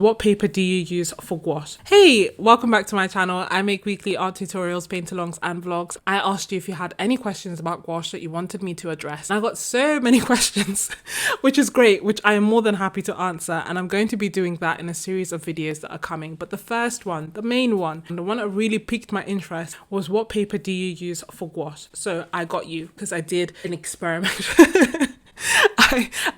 What paper do you use for gouache? Hey, welcome back to my channel. I make weekly art tutorials, paint-alongs and vlogs. I asked you if you had any questions about gouache that you wanted me to address. And I got so many questions, which is great, which I am more than happy to answer. And I'm going to be doing that in a series of videos that are coming. But the first one, the main one, and the one that really piqued my interest was what paper do you use for gouache? So I got you because I did an experiment.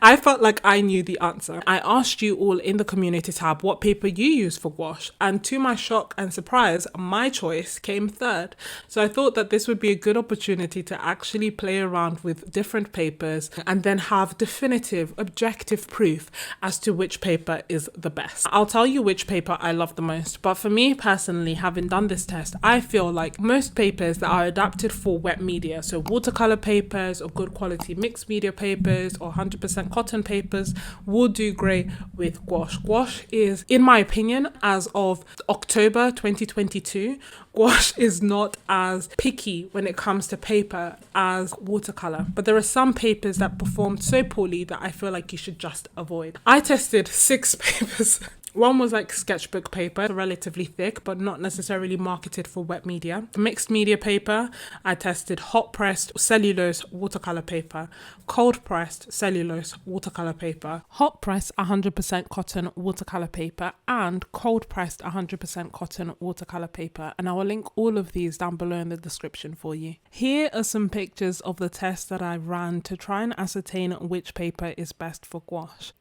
I felt like I knew the answer. I asked you all in the community tab what paper you use for gouache, and to my shock and surprise, my choice came third. So I thought that this would be a good opportunity to actually play around with different papers and then have definitive, objective proof as to which paper is the best. I'll tell you which paper I love the most, but for me personally, having done this test, I feel like most papers that are adapted for wet media, so watercolor papers or good quality mixed media papers or 100% cotton papers, will do great with gouache. Gouache is, in my opinion, as of October 2022, gouache is not as picky when it comes to paper as watercolor. But there are some papers that performed so poorly that I feel like you should just avoid. I tested 6 papers. One was like sketchbook paper, relatively thick, but not necessarily marketed for wet media. Mixed media paper, I tested hot pressed cellulose watercolor paper, cold pressed cellulose watercolor paper, hot pressed 100% cotton watercolor paper, and cold pressed 100% cotton watercolor paper. And I will link all of these down below in the description for you. Here are some pictures of the test that I ran to try and ascertain which paper is best for gouache.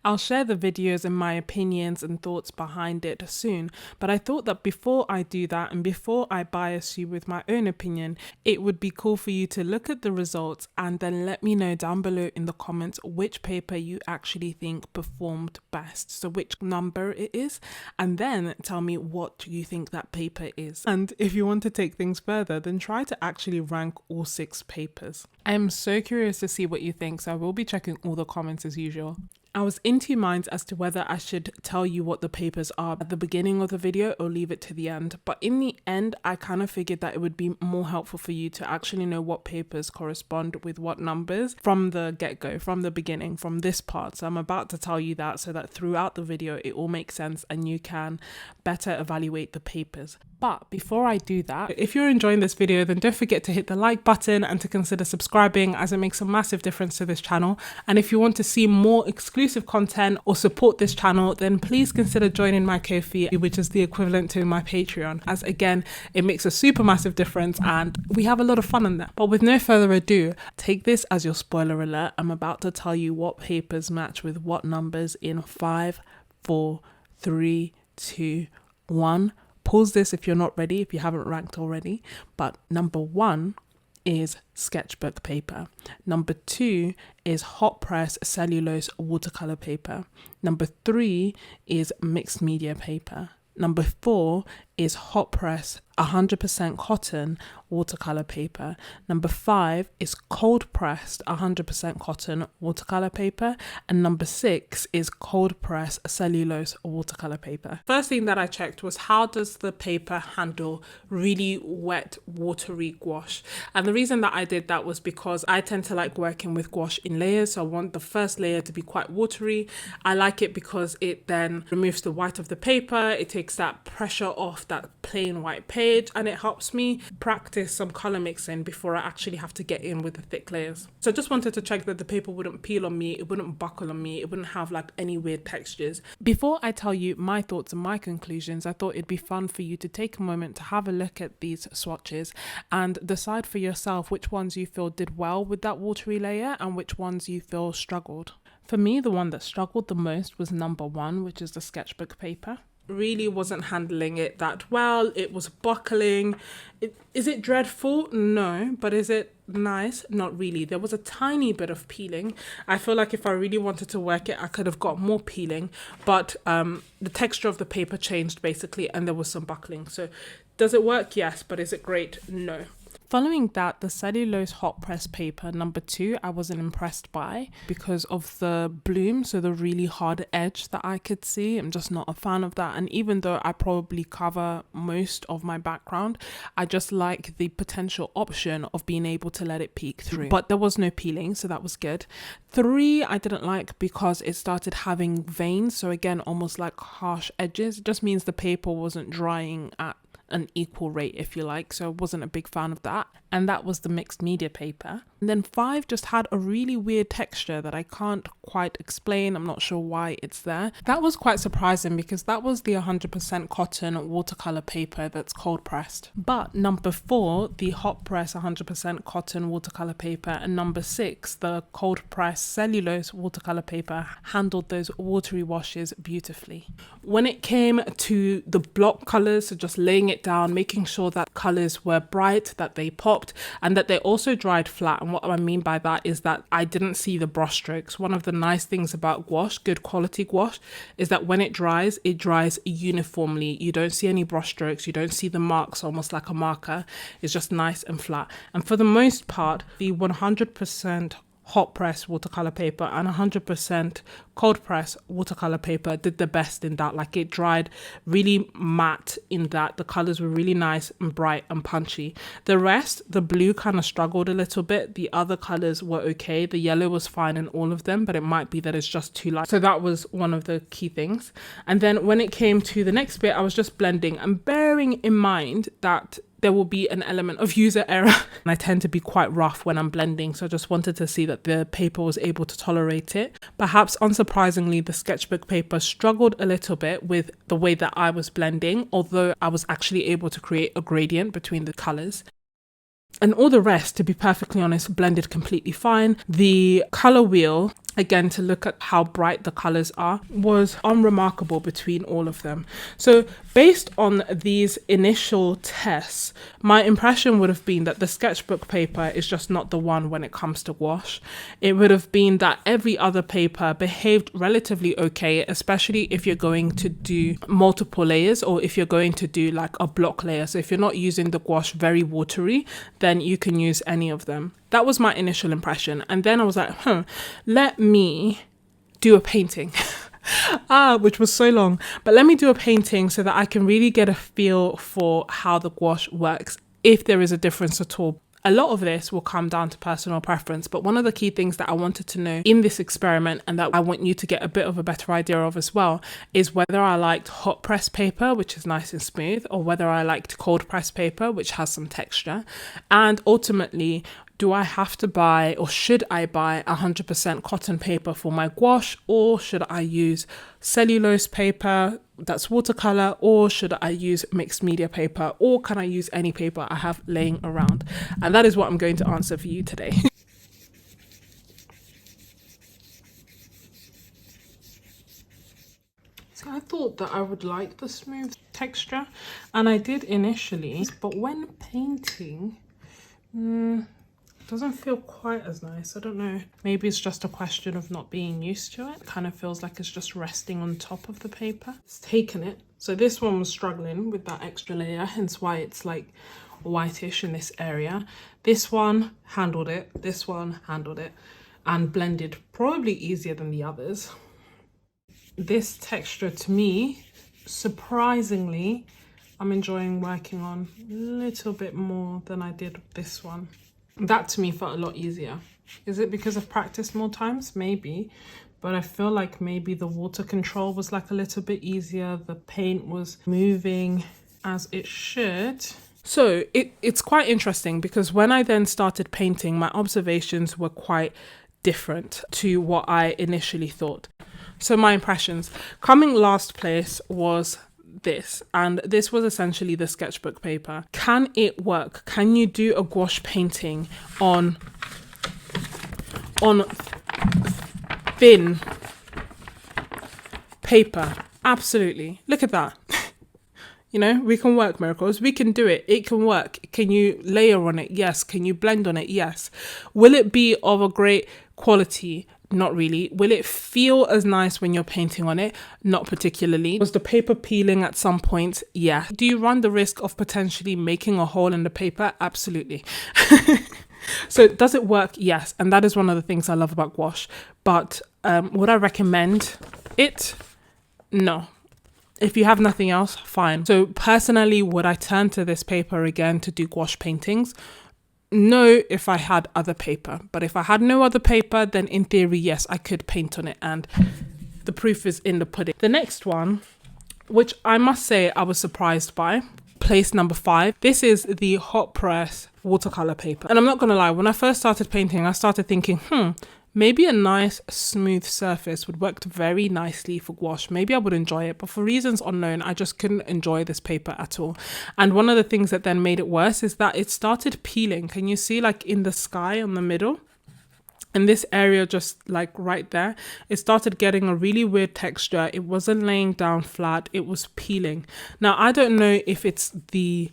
I'll share the videos and my opinions and thoughts behind it soon, but I thought that before I do that and before I bias you with my own opinion, it would be cool for you to look at the results and then let me know down below in the comments which paper you actually think performed best, so which number it is, and then tell me what you think that paper is. And if you want to take things further, then try to actually rank all 6 papers. I am so curious to see what you think, so I will be checking all the comments as usual. I was in 2 minds as to whether I should tell you what the papers are at the beginning of the video or leave it to the end. But in the end, I kind of figured that it would be more helpful for you to actually know what papers correspond with what numbers from the get-go, from the beginning, from this part. So I'm about to tell you that so that throughout the video, it all makes sense and you can better evaluate the papers. But before I do that, if you're enjoying this video, then don't forget to hit the like button and to consider subscribing, as it makes a massive difference to this channel. And if you want to see more exclusive content or support this channel, then please consider joining my Ko-fi, which is the equivalent to my Patreon, as again, it makes a super massive difference and we have a lot of fun on that. But with no further ado, take this as your spoiler alert. I'm about to tell you what papers match with what numbers in 5, 4, 3, 2, 1. Pause this if you're not ready, if you haven't ranked already. But number 1 is sketchbook paper. Number 2 is hot press cellulose watercolor paper. Number 3 is mixed media paper. Number 4 is hot press 100% cotton watercolor paper. Number 5 is cold pressed 100% cotton watercolor paper. And number 6 is cold press cellulose watercolor paper. First thing that I checked was, how does the paper handle really wet, watery gouache? And the reason that I did that was because I tend to like working with gouache in layers. So I want the first layer to be quite watery. I like it because it then removes the white of the paper. It takes that pressure off that plain white page, and it helps me practice some color mixing before I actually have to get in with the thick layers. So I just wanted to check that the paper wouldn't peel on me, it wouldn't buckle on me, it wouldn't have like any weird textures. Before I tell you my thoughts and my conclusions, I thought it'd be fun for you to take a moment to have a look at these swatches and decide for yourself which ones you feel did well with that watery layer and which ones you feel struggled. For me, the one that struggled the most was number 1, which is the sketchbook paper. Really wasn't handling it that well. It was buckling. Is it dreadful? No. But is it nice? Not really. There was a tiny bit of peeling. I feel like if I really wanted to work it, I could have got more peeling, but the texture of the paper changed basically, and there was some buckling. So does it work? Yes. But is it great? No. Following that, the cellulose hot press paper number 2, I wasn't impressed by because of the bloom, so the really hard edge that I could see. I'm just not a fan of that. And even though I probably cover most of my background, I just like the potential option of being able to let it peek through. But there was no peeling, so that was good. 3, I didn't like because it started having veins, so again, almost like harsh edges. It just means the paper wasn't drying at an equal rate, if you like, so I wasn't a big fan of that. And that was the mixed media paper. And then 5 just had a really weird texture that I can't quite explain. I'm not sure why it's there. That was quite surprising because that was the 100% cotton watercolor paper that's cold pressed. But number 4, the hot press 100% cotton watercolor paper, and number 6, the cold press cellulose watercolor paper, handled those watery washes beautifully. When it came to the block colors, so just laying it down, making sure that colors were bright, that they popped, and that they also dried flat. And what I mean by that is that I didn't see the brush strokes. One of the nice things about gouache, good quality gouache, is that when it dries uniformly. You don't see any brush strokes, you don't see the marks almost like a marker. It's just nice and flat. And for the most part, the 100% hot press watercolor paper and 100% cold press watercolor paper did the best in that. Like, it dried really matte in that the colors were really nice and bright and punchy. The rest, the blue kind of struggled a little bit. The other colors were okay. The yellow was fine in all of them, but it might be that it's just too light. So that was one of the key things. And then when it came to the next bit, I was just blending and bearing in mind that there will be an element of user error. And I tend to be quite rough when I'm blending, so I just wanted to see that the paper was able to tolerate it. Perhaps unsurprisingly, the sketchbook paper struggled a little bit with the way that I was blending, although I was actually able to create a gradient between the colors. And all the rest, to be perfectly honest, blended completely fine. The color wheel, again, to look at how bright the colors are, was unremarkable between all of them. So based on these initial tests, my impression would have been that the sketchbook paper is just not the one when it comes to gouache. It would have been that every other paper behaved relatively okay, especially if you're going to do multiple layers or if you're going to do like a block layer. So if you're not using the gouache very watery, then you can use any of them. That was my initial impression. And then I was like, let me do a painting. Which was so long. But let me do a painting so that I can really get a feel for how the gouache works, if there is a difference at all. A lot of this will come down to personal preference, but one of the key things that I wanted to know in this experiment, and that I want you to get a bit of a better idea of as well, is whether I liked hot press paper, which is nice and smooth, or whether I liked cold press paper, which has some texture. And ultimately, do I have to buy, or should I buy 100% cotton paper for my gouache, or should I use cellulose paper that's watercolor, or should I use mixed media paper, or can I use any paper I have laying around? And that is what I'm going to answer for you today. So I thought that I would like the smooth texture, and I did initially, but when painting, doesn't feel quite as nice. I don't know. Maybe it's just a question of not being used to it. Kind of feels like it's just resting on top of the paper. It's taken it. So this one was struggling with that extra layer, hence why it's like whitish in this area. This one handled it. This one handled it and blended probably easier than the others. This texture, to me, surprisingly, I'm enjoying working on a little bit more than I did with this one. That to me felt a lot easier. Is it because I've practiced more times? Maybe. But I feel like maybe the water control was like a little bit easier. The paint was moving as it should. So it's quite interesting because when I then started painting, my observations were quite different to what I initially thought. So my impressions. Coming last place was this, and this was essentially the sketchbook paper. Can it work? Can you do a gouache painting on thin paper? Absolutely. Look at that. You know, we can work miracles. We can do it. It can work. Can you layer on it? Yes. Can you blend on it? Yes. Will it be of a great quality? Not really. Will it feel as nice when you're painting on it? Not particularly. Was the paper peeling at some point? Yeah. Do you run the risk of potentially making a hole in the paper? Absolutely. So does it work? Yes. And that is one of the things I love about gouache. But would I recommend it? No. If you have nothing else, fine. So personally, would I turn to this paper again to do gouache paintings? No, if I had other paper. But if I had no other paper, then in theory, yes, I could paint on it. And the proof is in the pudding. The next one, which I must say I was surprised by, place number 5. This is the hot press watercolor paper. And I'm not going to lie, when I first started painting, I started thinking, maybe a nice smooth surface would work very nicely for gouache. Maybe I would enjoy it, but for reasons unknown, I just couldn't enjoy this paper at all. And one of the things that then made it worse is that it started peeling. Can you see, like in the sky on the middle? In this area, just like right there, it started getting a really weird texture. It wasn't laying down flat, it was peeling. Now, I don't know if it's the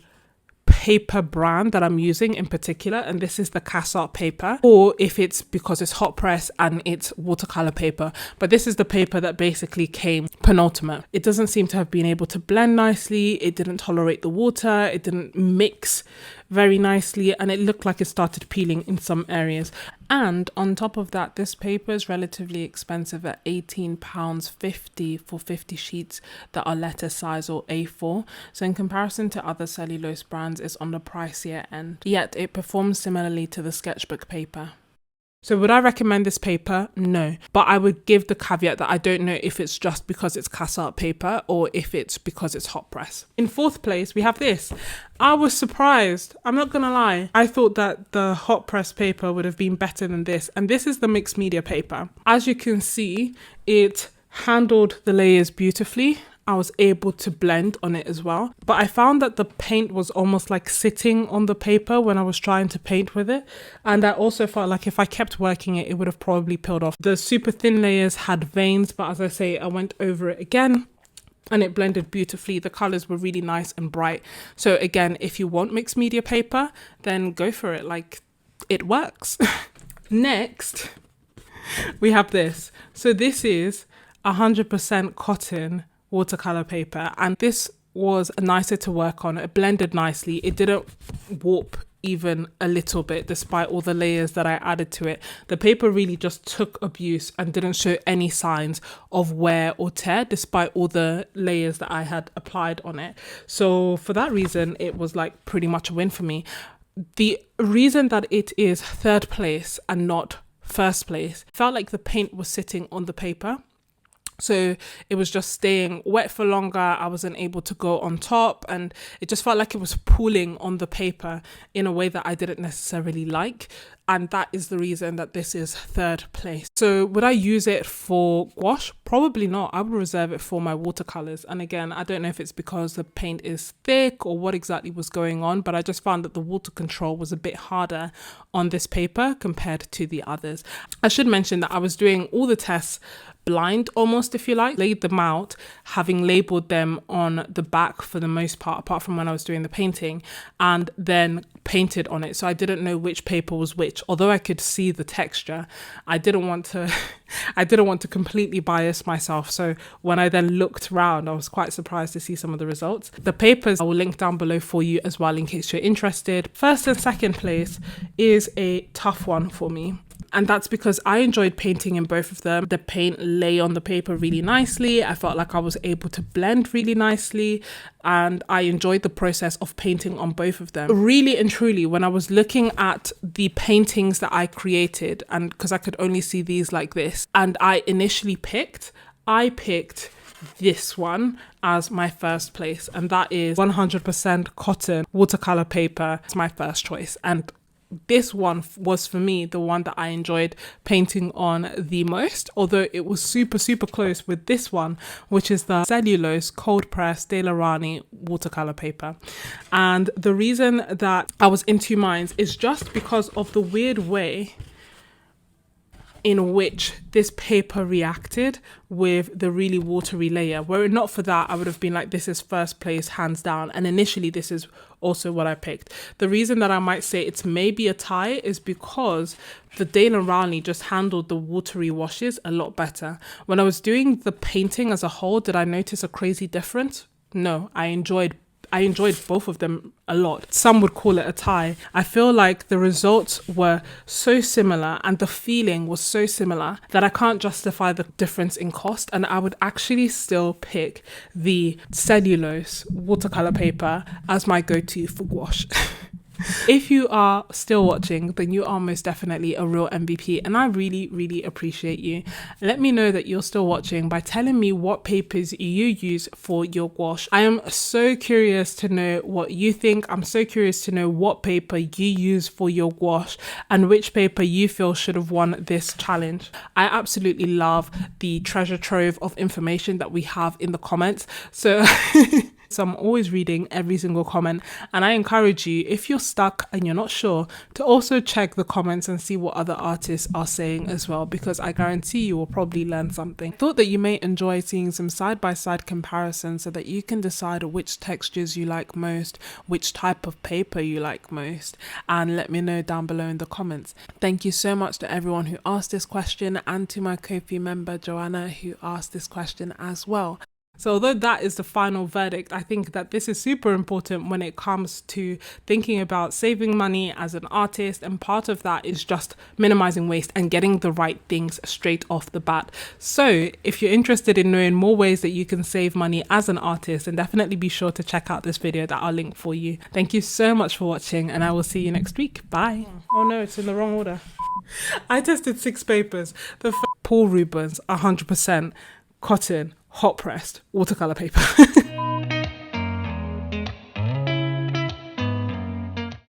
paper brand that I'm using in particular, and this is the Cassart paper, or if it's because it's hot press and it's watercolor paper, but this is the paper that basically came penultimate. It doesn't seem to have been able to blend nicely, it didn't tolerate the water, it didn't mix very nicely, and it looked like it started peeling in some areas. And on top of that, this paper is relatively expensive at £18.50 for 50 sheets that are letter size or A4. So in comparison to other cellulose brands, it's on the pricier end. Yet it performs similarly to the sketchbook paper. So would I recommend this paper? No, but I would give the caveat that I don't know if it's just because it's Cassart paper or if it's because it's hot press. In 4th place, we have this. I was surprised. I'm not gonna lie. I thought that the hot press paper would have been better than this. And this is the mixed media paper. As you can see, it handled the layers beautifully. I was able to blend on it as well. But I found that the paint was almost like sitting on the paper when I was trying to paint with it. And I also felt like if I kept working it, it would have probably peeled off. The super thin layers had veins, but as I say, I went over it again and it blended beautifully. The colors were really nice and bright. So again, if you want mixed media paper, then go for it. Like, it works. Next, we have this. So this is 100% cotton watercolor paper, and this was nicer to work on. It blended nicely. It didn't warp even a little bit despite all the layers that I added to it. The paper really just took abuse and didn't show any signs of wear or tear despite all the layers that I had applied on it. So for that reason, it was like pretty much a win for me. The reason that it is 3rd place and not 1st place, felt like the paint was sitting on the paper. So it was just staying wet for longer. I wasn't able to go on top, and it just felt like it was pooling on the paper in a way that I didn't necessarily like. And that is the reason that this is 3rd place. So would I use it for gouache? Probably not. I would reserve it for my watercolors. And again, I don't know if it's because the paint is thick or what exactly was going on, but I just found that the water control was a bit harder on this paper compared to the others. I should mention that I was doing all the tests blind almost, if you like, laid them out, having labeled them on the back for the most part, apart from when I was doing the painting, and then painted on it. So I didn't know which paper was which, although I could see the texture. I didn't want to completely bias myself. So when I then looked around, I was quite surprised to see some of the results. The papers I will link down below for you as well in case you're interested. 1st and 2nd place is a tough one for me. And that's because I enjoyed painting in both of them. The paint lay on the paper really nicely. I felt like I was able to blend really nicely, and I enjoyed the process of painting on both of them. Really and truly, when I was looking at the paintings that I created, and because I could only see these like this, and I initially picked this one as my 1st place, and that is 100% cotton watercolor paper. It's my 1st choice, and this one was for me the one that I enjoyed painting on the most, although it was super close with this one, which is the cellulose cold press De La Rani watercolor paper. And the reason that I was in 2 minds is just because of the weird way in which this paper reacted with the really watery layer. Were it not for that, I would have been like, this is first place, hands down. And initially, this is also what I picked. The reason that I might say it's maybe a tie is because the Dana Rowney just handled the watery washes a lot better. When I was doing the painting as a whole, did I notice a crazy difference? No, I enjoyed both of them a lot. Some would call it a tie. I feel like the results were so similar and the feeling was so similar that I can't justify the difference in cost, and I would actually still pick the cellulose watercolor paper as my go-to for gouache. If you are still watching, then you are most definitely a real MVP, and I really appreciate you. Let me know that you're still watching by telling me what papers you use for your gouache. I am so curious to know what you think. I'm so curious to know what paper you use for your gouache and which paper you feel should have won this challenge. I absolutely love the treasure trove of information that we have in the comments. So So I'm always reading every single comment, and I encourage you, if you're stuck and you're not sure, to also check the comments and see what other artists are saying as well, because I guarantee you will probably learn something. I thought that you may enjoy seeing some side-by-side comparisons so that you can decide which textures you like most, which type of paper you like most, and let me know down below in the comments. Thank you so much to everyone who asked this question, and to my Ko-fi member Joanna, who asked this question as well. So although that is the final verdict, I think that this is super important when it comes to thinking about saving money as an artist, and part of that is just minimizing waste and getting the right things straight off the bat. So if you're interested in knowing more ways that you can save money as an artist, then definitely be sure to check out this video that I'll link for you. Thank you so much for watching, and I will see you next week. Bye. Oh no, it's in the wrong order. I tested 6 papers. The Paul Rubens 100% cotton hot pressed watercolor paper.